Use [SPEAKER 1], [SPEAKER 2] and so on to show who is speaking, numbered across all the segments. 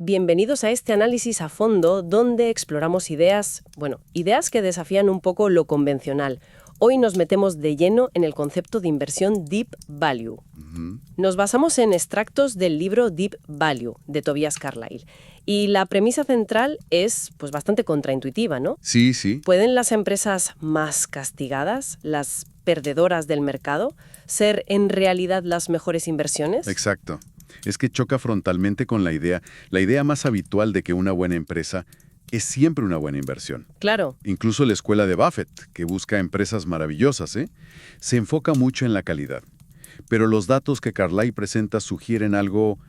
[SPEAKER 1] Bienvenidos a este análisis a fondo donde exploramos ideas que desafían un poco lo convencional. Hoy nos metemos de lleno en el concepto de inversión Deep Value. Nos basamos en extractos del libro Deep Value de Tobias Carlyle. Y la premisa central es bastante contraintuitiva, ¿no?
[SPEAKER 2] Sí, sí.
[SPEAKER 1] ¿Pueden las empresas más castigadas, las perdedoras del mercado, ser en realidad las mejores inversiones?
[SPEAKER 2] Exacto. Es que choca frontalmente con la idea más habitual de que una buena empresa es siempre una buena inversión.
[SPEAKER 1] Claro.
[SPEAKER 2] Incluso la escuela de Buffett, que busca empresas maravillosas, se enfoca mucho en la calidad. Pero los datos que Carlyle presenta sugieren algo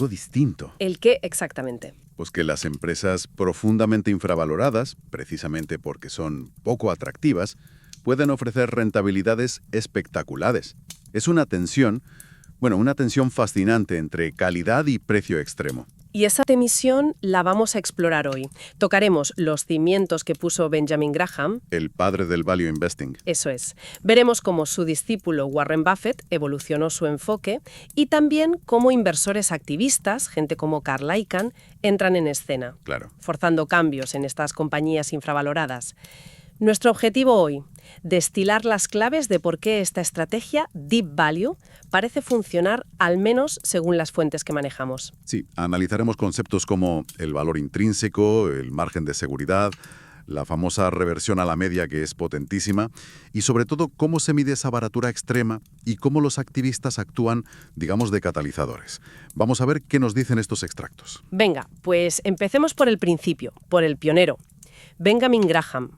[SPEAKER 2] distinto.
[SPEAKER 1] ¿El qué exactamente?
[SPEAKER 2] Pues que las empresas profundamente infravaloradas, precisamente porque son poco atractivas, pueden ofrecer rentabilidades espectaculares. Es una tensión fascinante entre calidad y precio extremo.
[SPEAKER 1] Y esa tensión la vamos a explorar hoy. Tocaremos los cimientos que puso Benjamin Graham.
[SPEAKER 2] El padre del value investing.
[SPEAKER 1] Eso es. Veremos cómo su discípulo Warren Buffett evolucionó su enfoque y también cómo inversores activistas, gente como Carl Icahn, entran en escena.
[SPEAKER 2] Claro.
[SPEAKER 1] Forzando cambios en estas compañías infravaloradas. Nuestro objetivo hoy, destilar las claves de por qué esta estrategia Deep Value parece funcionar al menos según las fuentes que manejamos.
[SPEAKER 2] Sí, analizaremos conceptos como el valor intrínseco, el margen de seguridad, la famosa reversión a la media que es potentísima y sobre todo cómo se mide esa baratura extrema y cómo los activistas actúan, digamos, de catalizadores. Vamos a ver qué nos dicen estos extractos.
[SPEAKER 1] Venga, pues empecemos por el principio, por el pionero, Benjamin Graham.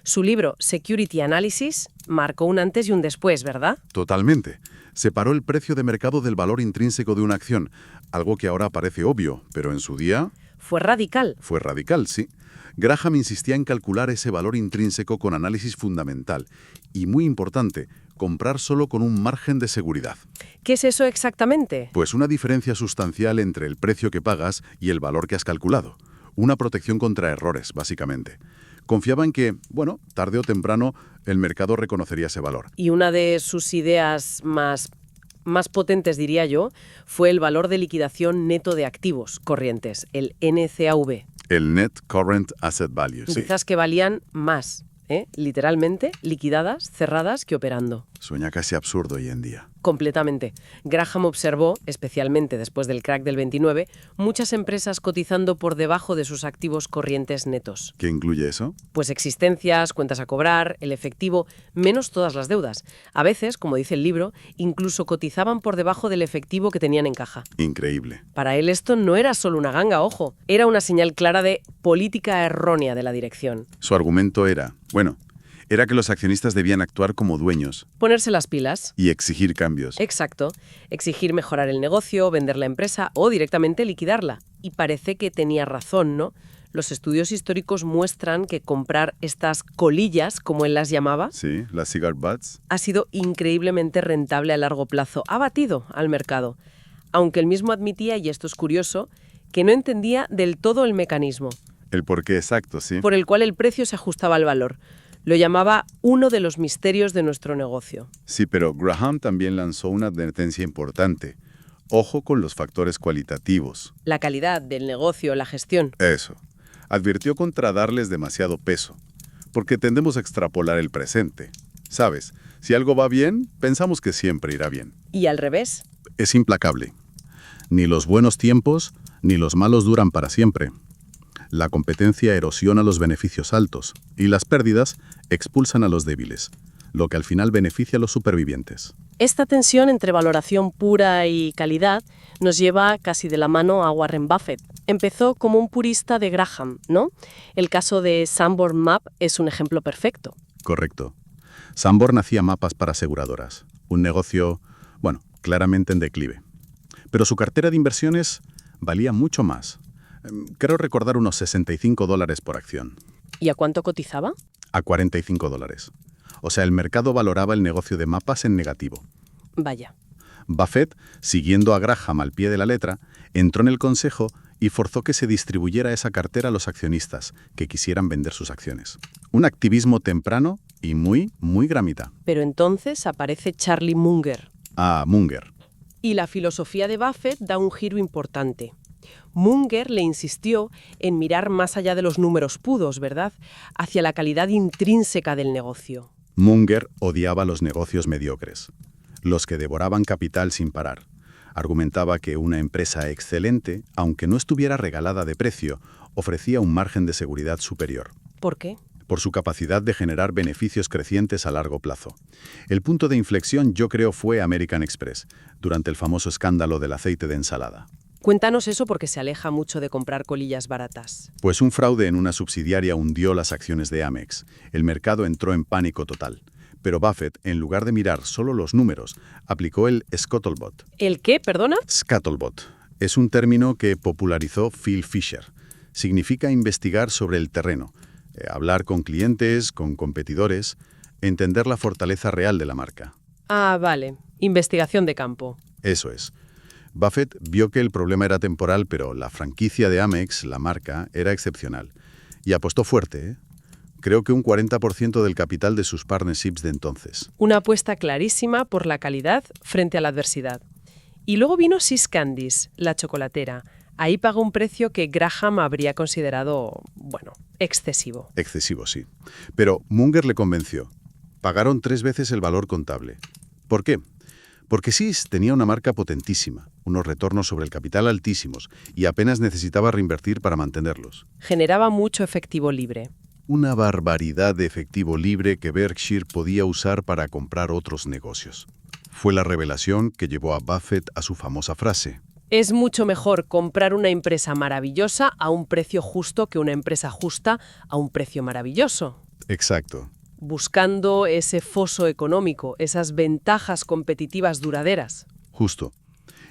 [SPEAKER 1] Su libro Security Analysis marcó un antes y un después, ¿verdad?
[SPEAKER 2] Totalmente. Separó el precio de mercado del valor intrínseco de una acción, algo que ahora parece obvio, pero en su día...
[SPEAKER 1] Fue radical.
[SPEAKER 2] Fue radical, sí. Graham insistía en calcular ese valor intrínseco con análisis fundamental y, muy importante, comprar solo con un margen de seguridad.
[SPEAKER 1] ¿Qué es eso exactamente?
[SPEAKER 2] Pues una diferencia sustancial entre el precio que pagas y el valor que has calculado. Una protección contra errores, básicamente. Confiaba en que, tarde o temprano, el mercado reconocería ese valor.
[SPEAKER 1] Y una de sus ideas más potentes, diría yo, fue el valor de liquidación neto de activos corrientes, el NCAV.
[SPEAKER 2] El Net Current Asset Value, sí.
[SPEAKER 1] Quizás que valían más, literalmente, liquidadas, cerradas, que operando.
[SPEAKER 2] Suena casi absurdo hoy en día.
[SPEAKER 1] Completamente. Graham observó, especialmente después del crack del 29, muchas empresas cotizando por debajo de sus activos corrientes netos.
[SPEAKER 2] ¿Qué incluye eso?
[SPEAKER 1] Pues existencias, cuentas a cobrar, el efectivo, menos todas las deudas. A veces, como dice el libro, incluso cotizaban por debajo del efectivo que tenían en caja.
[SPEAKER 2] Increíble.
[SPEAKER 1] Para él esto no era solo una ganga, ojo. Era una señal clara de política errónea de la dirección.
[SPEAKER 2] Su argumento era que los accionistas debían actuar como dueños.
[SPEAKER 1] Ponerse las pilas.
[SPEAKER 2] Y exigir cambios.
[SPEAKER 1] Exacto. Exigir mejorar el negocio, vender la empresa o directamente liquidarla. Y parece que tenía razón, ¿no? Los estudios históricos muestran que comprar estas colillas, como él las llamaba,
[SPEAKER 2] sí, las cigar butts,
[SPEAKER 1] ha sido increíblemente rentable a largo plazo. Ha batido al mercado. Aunque él mismo admitía, y esto es curioso, que no entendía del todo el mecanismo.
[SPEAKER 2] El porqué exacto, sí.
[SPEAKER 1] Por el cual el precio se ajustaba al valor. Lo llamaba uno de los misterios de nuestro negocio.
[SPEAKER 2] Sí, pero Graham también lanzó una advertencia importante. Ojo con los factores cualitativos.
[SPEAKER 1] La calidad del negocio, la gestión.
[SPEAKER 2] Eso. Advirtió contra darles demasiado peso, porque tendemos a extrapolar el presente. ¿Sabes? Si algo va bien, pensamos que siempre irá bien.
[SPEAKER 1] ¿Y al revés?
[SPEAKER 2] Es implacable. Ni los buenos tiempos, ni los malos duran para siempre. La competencia erosiona los beneficios altos y las pérdidas expulsan a los débiles, lo que al final beneficia a los supervivientes.
[SPEAKER 1] Esta tensión entre valoración pura y calidad nos lleva casi de la mano a Warren Buffett. Empezó como un purista de Graham, ¿no? El caso de Sanborn Map es un ejemplo perfecto.
[SPEAKER 2] Correcto. Sanborn hacía mapas para aseguradoras, un negocio, claramente en declive. Pero su cartera de inversiones valía mucho más. Creo recordar unos $65 por acción.
[SPEAKER 1] ¿Y a cuánto cotizaba?
[SPEAKER 2] A $45. O sea, el mercado valoraba el negocio de mapas en negativo.
[SPEAKER 1] Vaya.
[SPEAKER 2] Buffett, siguiendo a Graham al pie de la letra, entró en el consejo y forzó que se distribuyera esa cartera a los accionistas que quisieran vender sus acciones. Un activismo temprano y muy, muy gramita.
[SPEAKER 1] Pero entonces aparece Charlie Munger.
[SPEAKER 2] Ah, Munger.
[SPEAKER 1] Y la filosofía de Buffett da un giro importante. Munger le insistió en mirar más allá de los números puros, ¿verdad? Hacia la calidad intrínseca del negocio.
[SPEAKER 2] Munger odiaba los negocios mediocres, los que devoraban capital sin parar. Argumentaba que una empresa excelente, aunque no estuviera regalada de precio, ofrecía un margen de seguridad superior.
[SPEAKER 1] ¿Por qué?
[SPEAKER 2] Por su capacidad de generar beneficios crecientes a largo plazo. El punto de inflexión, yo creo, fue American Express, durante el famoso escándalo del aceite de ensalada.
[SPEAKER 1] Cuéntanos eso porque se aleja mucho de comprar colillas baratas.
[SPEAKER 2] Pues un fraude en una subsidiaria hundió las acciones de Amex. El mercado entró en pánico total. Pero Buffett, en lugar de mirar solo los números, aplicó el Scuttlebot.
[SPEAKER 1] ¿El qué, perdona?
[SPEAKER 2] Scuttlebot. Es un término que popularizó Phil Fisher. Significa investigar sobre el terreno, hablar con clientes, con competidores, entender la fortaleza real de la marca.
[SPEAKER 1] Ah, vale. Investigación de campo.
[SPEAKER 2] Eso es. Buffett vio que el problema era temporal, pero la franquicia de Amex, la marca, era excepcional. Y apostó fuerte, ¿eh? Creo que un 40% del capital de sus partnerships de entonces.
[SPEAKER 1] Una apuesta clarísima por la calidad frente a la adversidad. Y luego vino See's Candies, la chocolatera. Ahí pagó un precio que Graham habría considerado, bueno, excesivo.
[SPEAKER 2] Excesivo, sí. Pero Munger le convenció. Pagaron 3 veces el valor contable. ¿Por qué? Porque See's tenía una marca potentísima, unos retornos sobre el capital altísimos y apenas necesitaba reinvertir para mantenerlos.
[SPEAKER 1] Generaba mucho efectivo libre.
[SPEAKER 2] Una barbaridad de efectivo libre que Berkshire podía usar para comprar otros negocios. Fue la revelación que llevó a Buffett a su famosa frase.
[SPEAKER 1] Es mucho mejor comprar una empresa maravillosa a un precio justo que una empresa justa a un precio maravilloso.
[SPEAKER 2] Exacto.
[SPEAKER 1] Buscando ese foso económico, esas ventajas competitivas duraderas.
[SPEAKER 2] Justo.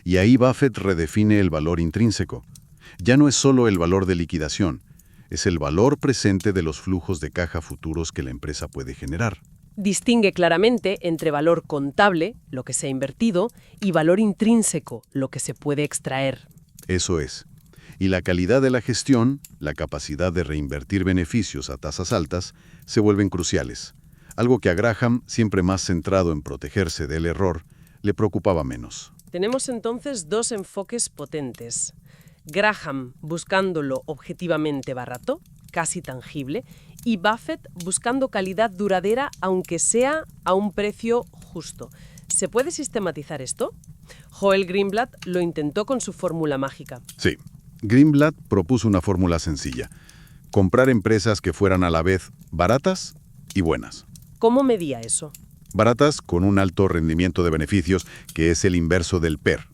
[SPEAKER 2] Y ahí Buffett redefine el valor intrínseco. Ya no es solo el valor de liquidación, es el valor presente de los flujos de caja futuros que la empresa puede generar.
[SPEAKER 1] Distingue claramente entre valor contable, lo que se ha invertido, y valor intrínseco, lo que se puede extraer.
[SPEAKER 2] Eso es. Y la calidad de la gestión, la capacidad de reinvertir beneficios a tasas altas, se vuelven cruciales. Algo que a Graham, siempre más centrado en protegerse del error, le preocupaba menos.
[SPEAKER 1] Tenemos entonces dos enfoques potentes. Graham buscándolo objetivamente barato, casi tangible, y Buffett buscando calidad duradera, aunque sea a un precio justo. ¿Se puede sistematizar esto? Joel Greenblatt lo intentó con su fórmula mágica.
[SPEAKER 2] Sí. Greenblatt propuso una fórmula sencilla. Comprar empresas que fueran a la vez baratas y buenas.
[SPEAKER 1] ¿Cómo medía eso?
[SPEAKER 2] Baratas con un alto rendimiento de beneficios, que es el inverso del PER,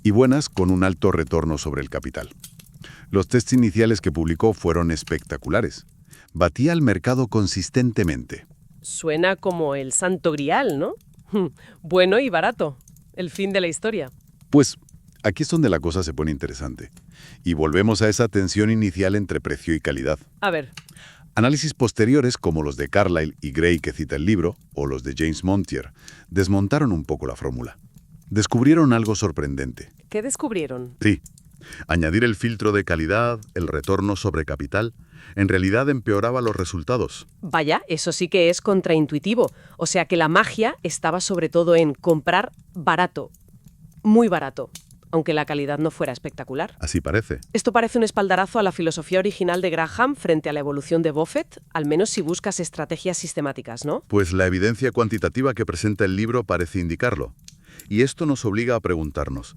[SPEAKER 2] y buenas con un alto retorno sobre el capital. Los tests iniciales que publicó fueron espectaculares. Batía al mercado consistentemente.
[SPEAKER 1] Suena como el santo grial, ¿no? Bueno y barato. El fin de la historia.
[SPEAKER 2] Pues aquí es donde la cosa se pone interesante. Y volvemos a esa tensión inicial entre precio y calidad.
[SPEAKER 1] A ver.
[SPEAKER 2] Análisis posteriores, como los de Carlyle y Gray que cita el libro, o los de James Montier, desmontaron un poco la fórmula. Descubrieron algo sorprendente.
[SPEAKER 1] ¿Qué descubrieron?
[SPEAKER 2] Sí. Añadir el filtro de calidad, el retorno sobre capital, en realidad empeoraba los resultados.
[SPEAKER 1] Vaya, eso sí que es contraintuitivo. O sea que la magia estaba sobre todo en comprar barato, muy barato, aunque la calidad no fuera espectacular.
[SPEAKER 2] Así parece.
[SPEAKER 1] Esto parece un espaldarazo a la filosofía original de Graham frente a la evolución de Buffett, al menos si buscas estrategias sistemáticas, ¿no?
[SPEAKER 2] Pues la evidencia cuantitativa que presenta el libro parece indicarlo. Y esto nos obliga a preguntarnos,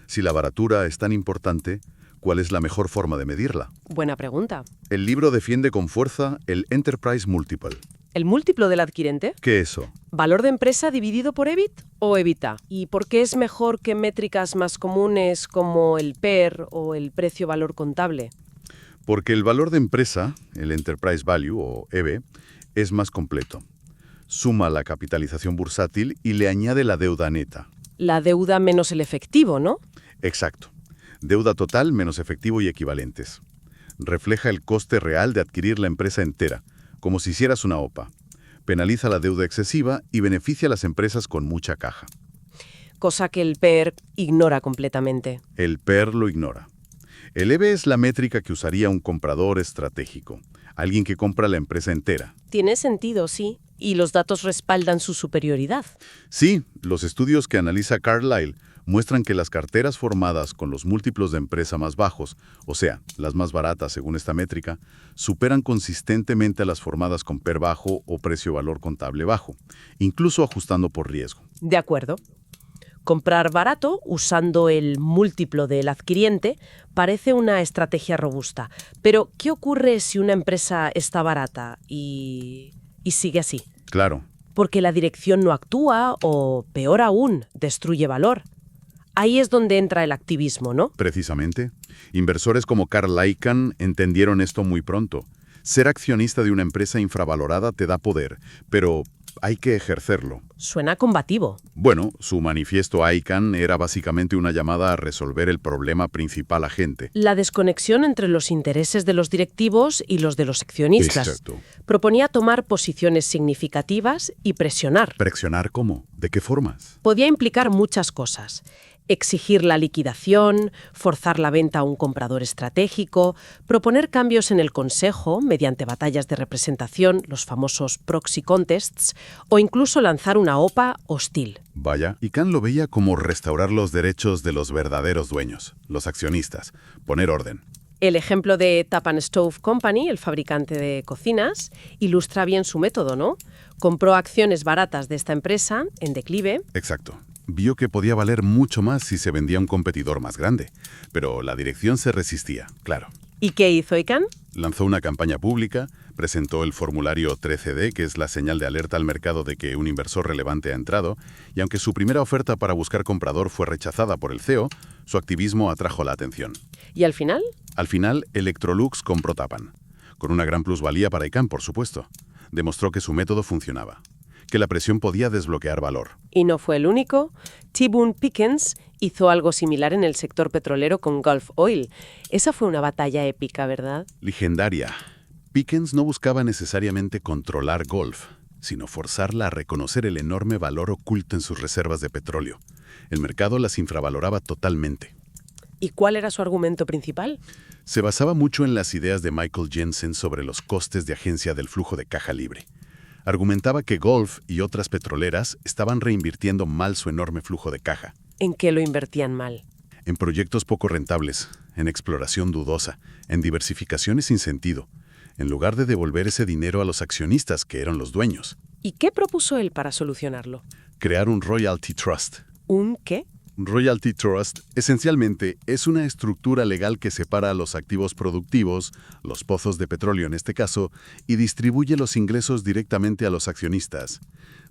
[SPEAKER 2] si la baratura es tan importante, ¿cuál es la mejor forma de medirla?
[SPEAKER 1] Buena pregunta.
[SPEAKER 2] El libro defiende con fuerza el Enterprise Multiple.
[SPEAKER 1] ¿El múltiplo del adquirente?
[SPEAKER 2] ¿Qué es eso?
[SPEAKER 1] ¿Valor de empresa dividido por EBIT o EBITDA? ¿Y por qué es mejor que métricas más comunes como el PER o el precio-valor contable?
[SPEAKER 2] Porque el valor de empresa, el Enterprise Value o EV, es más completo. Suma la capitalización bursátil y le añade la deuda neta.
[SPEAKER 1] La deuda menos el efectivo, ¿no?
[SPEAKER 2] Exacto. Deuda total menos efectivo y equivalentes. Refleja el coste real de adquirir la empresa entera, como si hicieras una OPA. Penaliza la deuda excesiva y beneficia a las empresas con mucha caja.
[SPEAKER 1] Cosa que el PER ignora completamente.
[SPEAKER 2] El PER lo ignora. El EV es la métrica que usaría un comprador estratégico, alguien que compra la empresa entera.
[SPEAKER 1] Tiene sentido, sí. Y los datos respaldan su superioridad.
[SPEAKER 2] Sí, los estudios que analiza Carlyle muestran que las carteras formadas con los múltiplos de empresa más bajos, o sea, las más baratas según esta métrica, superan consistentemente a las formadas con PER bajo o precio-valor contable bajo, incluso ajustando por riesgo.
[SPEAKER 1] De acuerdo. Comprar barato usando el múltiplo del adquiriente parece una estrategia robusta. Pero, ¿qué ocurre si una empresa está barata y sigue así?
[SPEAKER 2] Claro.
[SPEAKER 1] Porque la dirección no actúa o, peor aún, destruye valor. Ahí es donde entra el activismo, ¿no?
[SPEAKER 2] Precisamente. Inversores como Carl Icahn entendieron esto muy pronto. Ser accionista de una empresa infravalorada te da poder, pero hay que ejercerlo.
[SPEAKER 1] Suena combativo.
[SPEAKER 2] Bueno, su manifiesto Icahn era básicamente una llamada a resolver el problema principal a gente.
[SPEAKER 1] La desconexión entre los intereses de los directivos y los de los accionistas.
[SPEAKER 2] Exacto.
[SPEAKER 1] Proponía tomar posiciones significativas y presionar.
[SPEAKER 2] ¿Presionar cómo? ¿De qué formas?
[SPEAKER 1] Podía implicar muchas cosas. Exigir la liquidación, forzar la venta a un comprador estratégico, proponer cambios en el consejo mediante batallas de representación, los famosos proxy contests, o incluso lanzar una OPA hostil.
[SPEAKER 2] Vaya, Icahn lo veía como restaurar los derechos de los verdaderos dueños, los accionistas, poner orden.
[SPEAKER 1] El ejemplo de Tap and Stove Company, el fabricante de cocinas, ilustra bien su método, ¿no? Compró acciones baratas de esta empresa en declive.
[SPEAKER 2] Exacto. Vio que podía valer mucho más si se vendía a un competidor más grande, pero la dirección se resistía, claro.
[SPEAKER 1] ¿Y qué hizo Icahn?
[SPEAKER 2] Lanzó una campaña pública, presentó el formulario 13D, que es la señal de alerta al mercado de que un inversor relevante ha entrado, y aunque su primera oferta para buscar comprador fue rechazada por el CEO, su activismo atrajo la atención.
[SPEAKER 1] ¿Y al final?
[SPEAKER 2] Al final, Electrolux compró Tappan, con una gran plusvalía para Icahn, por supuesto. Demostró que su método funcionaba, que la presión podía desbloquear valor.
[SPEAKER 1] Y no fue el único. T. Boone Pickens hizo algo similar en el sector petrolero con Gulf Oil. Esa fue una batalla épica, ¿verdad?
[SPEAKER 2] Legendaria. Pickens no buscaba necesariamente controlar Gulf, sino forzarla a reconocer el enorme valor oculto en sus reservas de petróleo. El mercado las infravaloraba totalmente.
[SPEAKER 1] ¿Y cuál era su argumento principal?
[SPEAKER 2] Se basaba mucho en las ideas de Michael Jensen sobre los costes de agencia del flujo de caja libre. Argumentaba que Gulf y otras petroleras estaban reinvirtiendo mal su enorme flujo de caja.
[SPEAKER 1] ¿En qué lo invertían mal?
[SPEAKER 2] En proyectos poco rentables, en exploración dudosa, en diversificaciones sin sentido, en lugar de devolver ese dinero a los accionistas que eran los dueños.
[SPEAKER 1] ¿Y qué propuso él para solucionarlo?
[SPEAKER 2] Crear un Royalty Trust.
[SPEAKER 1] ¿Un qué?
[SPEAKER 2] Royalty Trust, esencialmente, es una estructura legal que separa los activos productivos, los pozos de petróleo en este caso, y distribuye los ingresos directamente a los accionistas.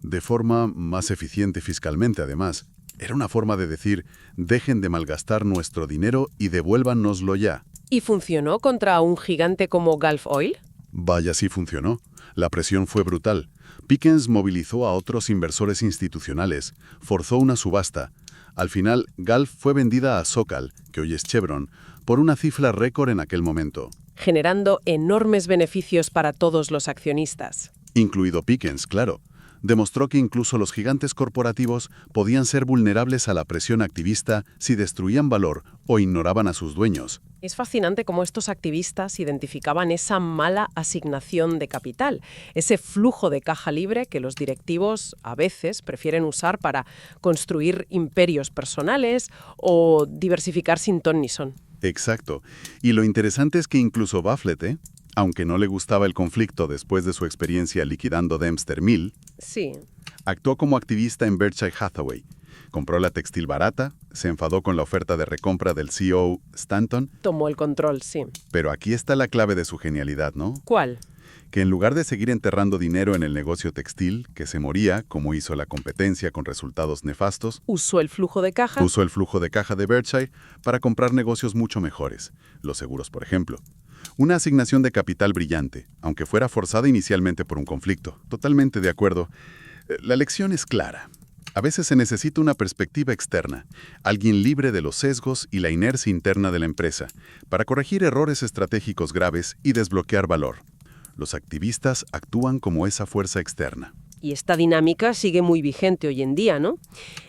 [SPEAKER 2] De forma más eficiente fiscalmente, además. Era una forma de decir, dejen de malgastar nuestro dinero y devuélvanoslo ya.
[SPEAKER 1] ¿Y funcionó contra un gigante como Gulf Oil?
[SPEAKER 2] Vaya, sí funcionó. La presión fue brutal. Pickens movilizó a otros inversores institucionales, forzó una subasta. Al final, Gulf fue vendida a Sokal, que hoy es Chevron, por una cifra récord en aquel momento.
[SPEAKER 1] Generando enormes beneficios para todos los accionistas.
[SPEAKER 2] Incluido Pickens, claro. Demostró que incluso los gigantes corporativos podían ser vulnerables a la presión activista si destruían valor o ignoraban a sus dueños.
[SPEAKER 1] Es fascinante cómo estos activistas identificaban esa mala asignación de capital, ese flujo de caja libre que los directivos a veces prefieren usar para construir imperios personales o diversificar sin ton ni son.
[SPEAKER 2] Exacto. Y lo interesante es que incluso Buffett, aunque no le gustaba el conflicto después de su experiencia liquidando Dempster Mill,
[SPEAKER 1] sí,
[SPEAKER 2] actuó como activista en Berkshire Hathaway. Compró la textil barata, se enfadó con la oferta de recompra del CEO Stanton.
[SPEAKER 1] Tomó el control, sí.
[SPEAKER 2] Pero aquí está la clave de su genialidad, ¿no?
[SPEAKER 1] ¿Cuál?
[SPEAKER 2] Que en lugar de seguir enterrando dinero en el negocio textil, que se moría, como hizo la competencia con resultados nefastos,
[SPEAKER 1] usó el flujo de caja
[SPEAKER 2] de Berkshire para comprar negocios mucho mejores, los seguros, por ejemplo. Una asignación de capital brillante, aunque fuera forzada inicialmente por un conflicto. Totalmente de acuerdo. La lección es clara. A veces se necesita una perspectiva externa, alguien libre de los sesgos y la inercia interna de la empresa, para corregir errores estratégicos graves y desbloquear valor. Los activistas actúan como esa fuerza externa.
[SPEAKER 1] Y esta dinámica sigue muy vigente hoy en día, ¿no?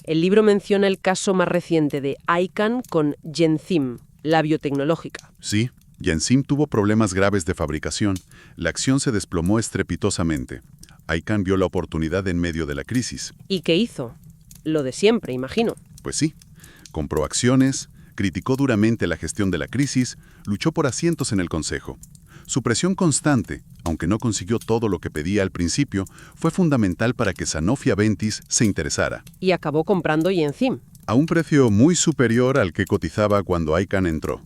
[SPEAKER 1] El libro menciona el caso más reciente de Icahn con Genzim, la biotecnológica.
[SPEAKER 2] Sí, Genzim tuvo problemas graves de fabricación. La acción se desplomó estrepitosamente. Icahn vio la oportunidad en medio de la crisis.
[SPEAKER 1] ¿Y qué hizo? Lo de siempre, imagino.
[SPEAKER 2] Pues sí. Compró acciones, criticó duramente la gestión de la crisis, luchó por asientos en el consejo. Su presión constante, aunque no consiguió todo lo que pedía al principio, fue fundamental para que Sanofi Aventis se interesara.
[SPEAKER 1] Y acabó comprando Genzim.
[SPEAKER 2] A un precio muy superior al que cotizaba cuando ICANN entró.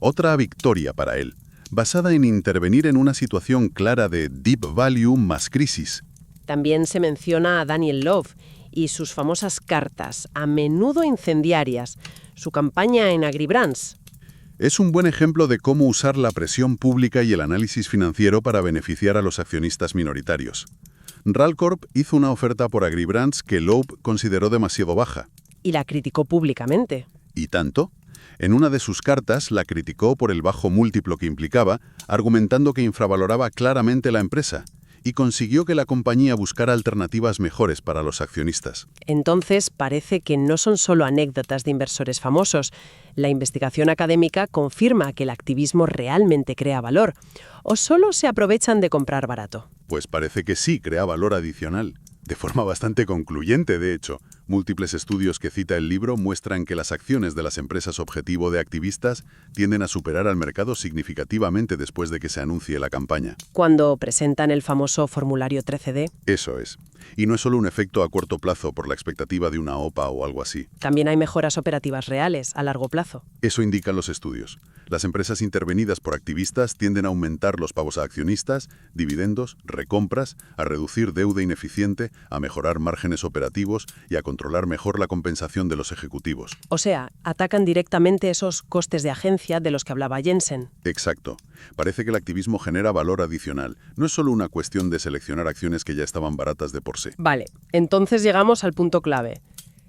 [SPEAKER 2] Otra victoria para él, basada en intervenir en una situación clara de deep value más crisis.
[SPEAKER 1] También se menciona a Daniel Love y sus famosas cartas, a menudo incendiarias, su campaña en AgriBrands.
[SPEAKER 2] Es un buen ejemplo de cómo usar la presión pública y el análisis financiero para beneficiar a los accionistas minoritarios. Ralcorp hizo una oferta por AgriBrands que Loeb consideró demasiado baja.
[SPEAKER 1] Y la criticó públicamente.
[SPEAKER 2] ¿Y tanto? En una de sus cartas la criticó por el bajo múltiplo que implicaba, argumentando que infravaloraba claramente la empresa, y consiguió que la compañía buscara alternativas mejores para los accionistas.
[SPEAKER 1] Entonces, parece que no son solo anécdotas de inversores famosos. La investigación académica confirma que el activismo realmente crea valor, o solo se aprovechan de comprar barato.
[SPEAKER 2] Pues parece que sí crea valor adicional, de forma bastante concluyente, de hecho. Múltiples estudios que cita el libro muestran que las acciones de las empresas objetivo de activistas tienden a superar al mercado significativamente después de que se anuncie la campaña.
[SPEAKER 1] Cuando presentan el famoso formulario 13D.
[SPEAKER 2] Eso es. Y no es solo un efecto a corto plazo por la expectativa de una OPA o algo así.
[SPEAKER 1] También hay mejoras operativas reales a largo plazo.
[SPEAKER 2] Eso indican los estudios. Las empresas intervenidas por activistas tienden a aumentar los pagos a accionistas, dividendos, recompras, a reducir deuda ineficiente, a mejorar márgenes operativos y a controlar mejor la compensación de los ejecutivos.
[SPEAKER 1] O sea, atacan directamente esos costes de agencia de los que hablaba Jensen.
[SPEAKER 2] Exacto. Parece que el activismo genera valor adicional. No es solo una cuestión de seleccionar acciones que ya estaban baratas de por sí.
[SPEAKER 1] Vale, entonces llegamos al punto clave.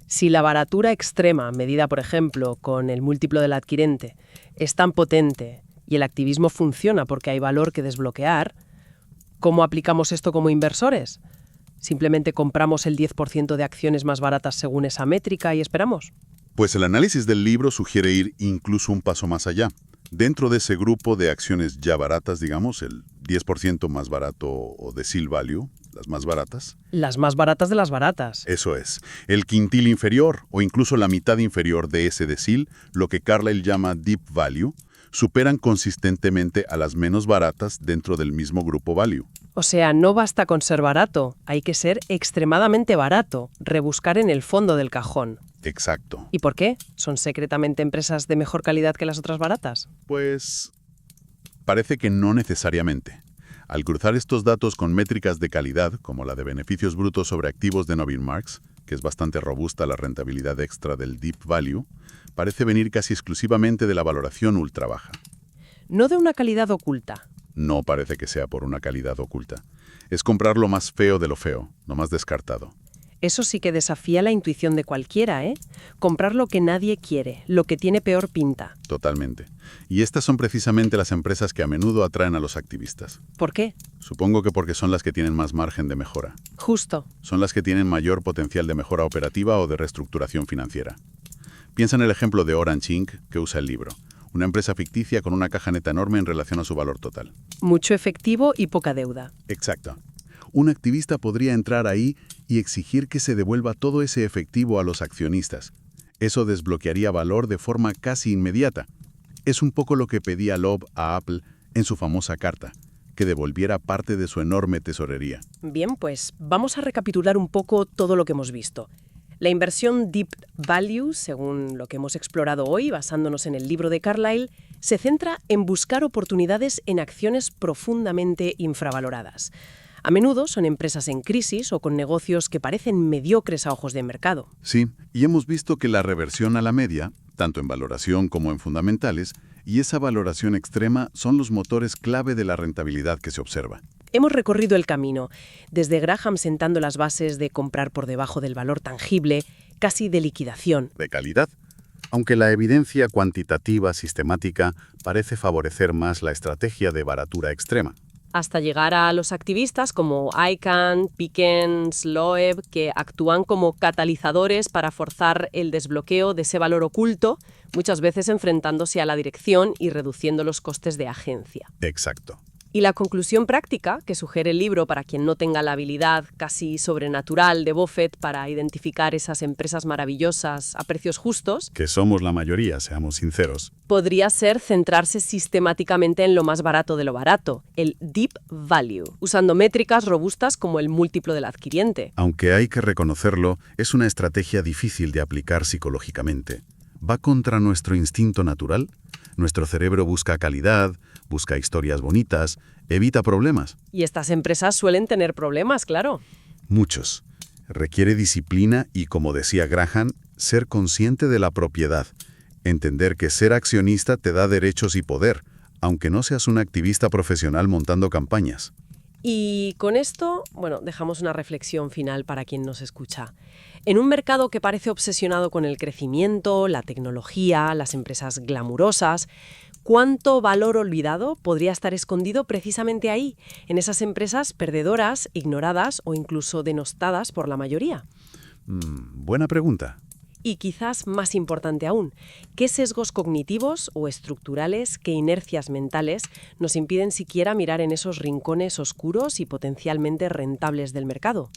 [SPEAKER 1] Si la baratura extrema, medida por ejemplo con el múltiplo del adquirente, es tan potente y el activismo funciona porque hay valor que desbloquear, ¿cómo aplicamos esto como inversores? ¿Simplemente compramos el 10% de acciones más baratas según esa métrica y esperamos?
[SPEAKER 2] Pues el análisis del libro sugiere ir incluso un paso más allá. Dentro de ese grupo de acciones ya baratas, digamos, el 10% más barato o decile value, las más baratas.
[SPEAKER 1] Las más baratas de las baratas.
[SPEAKER 2] Eso es. El quintil inferior o incluso la mitad inferior de ese decile, lo que Carlyle llama deep value, superan consistentemente a las menos baratas dentro del mismo grupo value.
[SPEAKER 1] O sea, no basta con ser barato, hay que ser extremadamente barato, rebuscar en el fondo del cajón.
[SPEAKER 2] Exacto.
[SPEAKER 1] ¿Y por qué? ¿Son secretamente empresas de mejor calidad que las otras baratas?
[SPEAKER 2] Pues parece que no necesariamente. Al cruzar estos datos con métricas de calidad, como la de beneficios brutos sobre activos de Novin Marks, que es bastante robusta la rentabilidad extra del deep value, parece venir casi exclusivamente de la valoración ultra baja.
[SPEAKER 1] No de una calidad oculta.
[SPEAKER 2] No parece que sea por una calidad oculta. Es comprar lo más feo de lo feo, lo más descartado.
[SPEAKER 1] Eso sí que desafía la intuición de cualquiera, ¿eh? Comprar lo que nadie quiere, lo que tiene peor pinta.
[SPEAKER 2] Totalmente. Y estas son precisamente las empresas que a menudo atraen a los activistas.
[SPEAKER 1] ¿Por qué?
[SPEAKER 2] Supongo que porque son las que tienen más margen de mejora.
[SPEAKER 1] Justo.
[SPEAKER 2] Son las que tienen mayor potencial de mejora operativa o de reestructuración financiera. Piensa en el ejemplo de Orange Inc. que usa el libro. Una empresa ficticia con una caja neta enorme en relación a su valor total.
[SPEAKER 1] Mucho efectivo y poca deuda.
[SPEAKER 2] Exacto. Un activista podría entrar ahí y exigir que se devuelva todo ese efectivo a los accionistas. Eso desbloquearía valor de forma casi inmediata. Es un poco lo que pedía Loeb a Apple en su famosa carta, que devolviera parte de su enorme tesorería.
[SPEAKER 1] Bien, pues vamos a recapitular un poco todo lo que hemos visto. La inversión Deep Value, según lo que hemos explorado hoy, basándonos en el libro de Carlyle, se centra en buscar oportunidades en acciones profundamente infravaloradas. A menudo son empresas en crisis o con negocios que parecen mediocres a ojos de mercado.
[SPEAKER 2] Sí, y hemos visto que la reversión a la media, tanto en valoración como en fundamentales, y esa valoración extrema son los motores clave de la rentabilidad que se observa.
[SPEAKER 1] Hemos recorrido el camino, desde Graham sentando las bases de comprar por debajo del valor tangible, casi de liquidación.
[SPEAKER 2] De calidad. Aunque la evidencia cuantitativa sistemática parece favorecer más la estrategia de baratura extrema.
[SPEAKER 1] Hasta llegar a los activistas como ICANN, Pickens, Loeb, que actúan como catalizadores para forzar el desbloqueo de ese valor oculto, muchas veces enfrentándose a la dirección y reduciendo los costes de agencia.
[SPEAKER 2] Exacto.
[SPEAKER 1] Y la conclusión práctica que sugiere el libro para quien no tenga la habilidad casi sobrenatural de Buffett para identificar esas empresas maravillosas a precios justos,
[SPEAKER 2] Que somos la mayoría, seamos sinceros.
[SPEAKER 1] podría ser centrarse sistemáticamente en lo más barato de lo barato, el deep value, usando métricas robustas como el múltiplo del adquiriente.
[SPEAKER 2] Aunque hay que reconocerlo, es una estrategia difícil de aplicar psicológicamente. Va contra nuestro instinto natural. Nuestro cerebro busca calidad, busca historias bonitas, evita problemas.
[SPEAKER 1] Y estas empresas suelen tener problemas, claro.
[SPEAKER 2] Muchos. Requiere disciplina y, como decía Graham, ser consciente de la propiedad. Entender que ser accionista te da derechos y poder, aunque no seas un activista profesional montando campañas.
[SPEAKER 1] Y con esto, bueno, dejamos una reflexión final para quien nos escucha. En un mercado que parece obsesionado con el crecimiento, la tecnología, las empresas glamurosas, ¿cuánto valor olvidado podría estar escondido precisamente ahí, en esas empresas perdedoras, ignoradas o incluso denostadas por la mayoría?
[SPEAKER 2] Buena pregunta.
[SPEAKER 1] Y quizás más importante aún, ¿qué sesgos cognitivos o estructurales, qué inercias mentales nos impiden siquiera mirar en esos rincones oscuros y potencialmente rentables del mercado?